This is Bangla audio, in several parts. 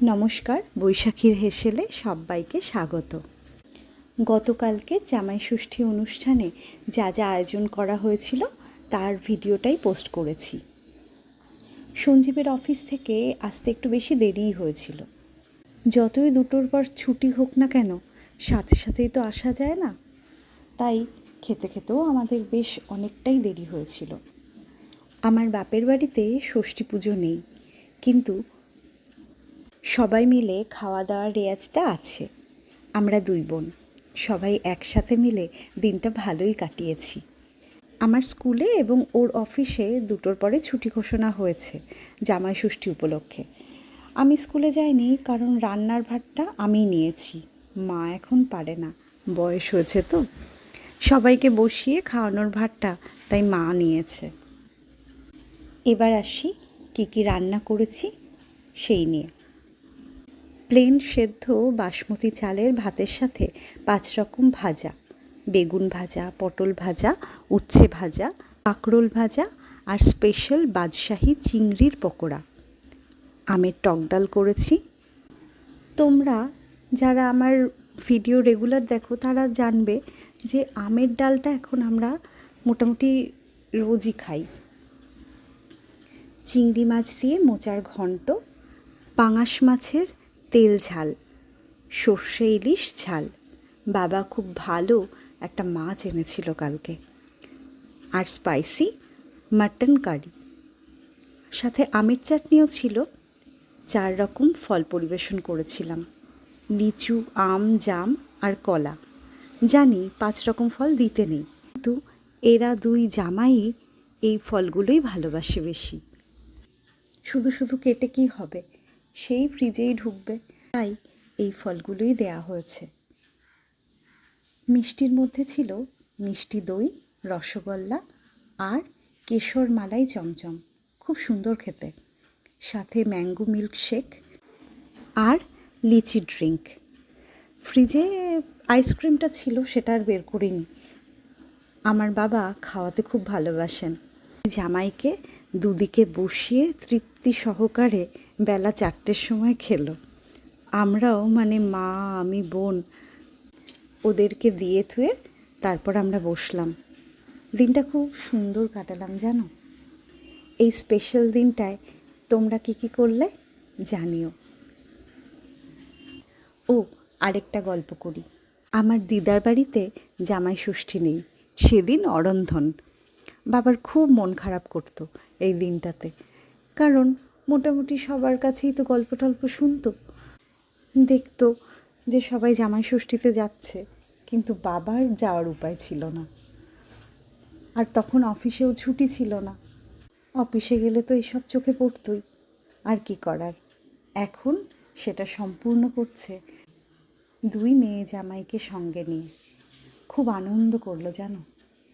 নমস্কার, বৈশাখীর হেসেলে সবাইকে স্বাগত। গতকালকে জামাই ষষ্ঠী অনুষ্ঠানে যা যা আয়োজন করা হয়েছিল তার ভিডিওটাই পোস্ট করেছি। সঞ্জীবের অফিস থেকে আসতে একটু বেশি দেরিই হয়েছিল। যতই 2টোর পর ছুটি হোক না কেন, সাথে সাথেই তো আসা যায় না, তাই খেতে খেতেও আমাদের বেশ অনেকটাই দেরি হয়েছিল। আমার বাপের বাড়িতে ষষ্ঠী পুজো নেই, কিন্তু সবাই মিলে খাওয়া দাওয়ার রেওয়াজটা আছে। আমরা 2 বোন সবাই একসাথে মিলে দিনটা ভালোই কাটিয়েছি। আমার স্কুলে এবং ওর অফিসে 2টোর পরে ছুটি ঘোষণা হয়েছে জামাই ষষ্ঠী উপলক্ষে। আমি স্কুলে যাইনি, কারণ রান্নার ভারটা আমিই নিয়েছি। মা এখন পারে না, বয়স হয়েছে তো। সবাইকে বসিয়ে খাওয়ানোর ভারটা তাই মা নিয়েছে। এবার আসি কী কী রান্না করেছি সেই নিয়ে। প্লেন সেদ্ধ বাসমতি চালের ভাতের সাথে 5 রকম ভাজা, বেগুন ভাজা, পটল ভাজা, উচ্ছে ভাজা, কাঁকরোল ভাজা আর স্পেশাল বাদশাহী চিংড়ির পকোড়া। আমের টক ডাল করেছি। তোমরা যারা আমার ভিডিও রেগুলার দেখো তারা জানবে যে আমের ডালটা এখন আমরা মোটামুটি রোজই খাই। চিংড়ি মাছ দিয়ে মোচার ঘন্ট, পাঙাশ মাছের তেল ঝাল, সর্ষে ইলিশ ঝাল। বাবা খুব ভালো একটা মাছ এনেছিল কালকে। আর স্পাইসি মাটন কারি, সাথে আমের চাটনিও ছিল। 4 রকম ফল পরিবেশন করেছিলাম, লিচু, আম, জাম আর কলা। জানি 5 রকম ফল দিতে নেই, কিন্তু এরা 2 জামাই এই ফলগুলোই ভালোবাসে বেশি। শুধু শুধু কেটে কী হবে, সেই ফ্রিজেই ঢুকবে, তাই এই ফলগুলোই দেয়া হয়েছে। মিষ্টির মধ্যে ছিল মিষ্টি দই, রসগোল্লা আর কেশর মালাই চমচম, খুব সুন্দর খেতে। সাথে ম্যাঙ্গো মিল্কশেক আর লিচি ড্রিঙ্ক। ফ্রিজে আইসক্রিমটা ছিল, সেটা আর বের করিনি। আমার বাবা খাওয়াতে খুব ভালোবাসেন। জামাইকে দুদিকে বসিয়ে তৃপ্তি সহকারে বেলা 4টের সময় খেলো। আমরাও, মানে মা, আমি, বোন, ওদেরকে দিয়ে থুয়ে তারপর আমরা বসলাম। দিনটা খুব সুন্দর কাটালাম জানো। এই স্পেশাল দিনটায় তোমরা কী কী করলে জানিও। ও, আরেকটা গল্প করি। আমার দিদার বাড়িতে জামাই ষষ্ঠী নেই, সেদিন অরন্ধন। বাবার খুব মন খারাপ করতো এই দিনটাতে, কারণ মোটামুটি সবার কাছেই তো গল্প টল্প শুনতো, দেখতো যে সবাই জামাই ষষ্ঠীতে যাচ্ছে, কিন্তু বাবার যাওয়ার উপায় ছিল না। আর তখন অফিসেও ছুটি ছিল না। অফিসে গেলে তো এইসব চোখে পড়তই, আর কি করার। এখন সেটা সম্পূর্ণ করছে 2 মেয়ে জামাইকে সঙ্গে নিয়ে। খুব আনন্দ করলো জানো,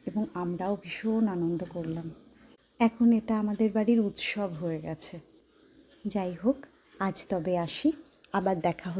এবং আমরাও ভীষণ আনন্দ করলাম। এখন এটা আমাদের বাড়ির উৎসব হয়ে গেছে। যাই হোক, আজ তবে আসি, আবার দেখা হচ্ছে।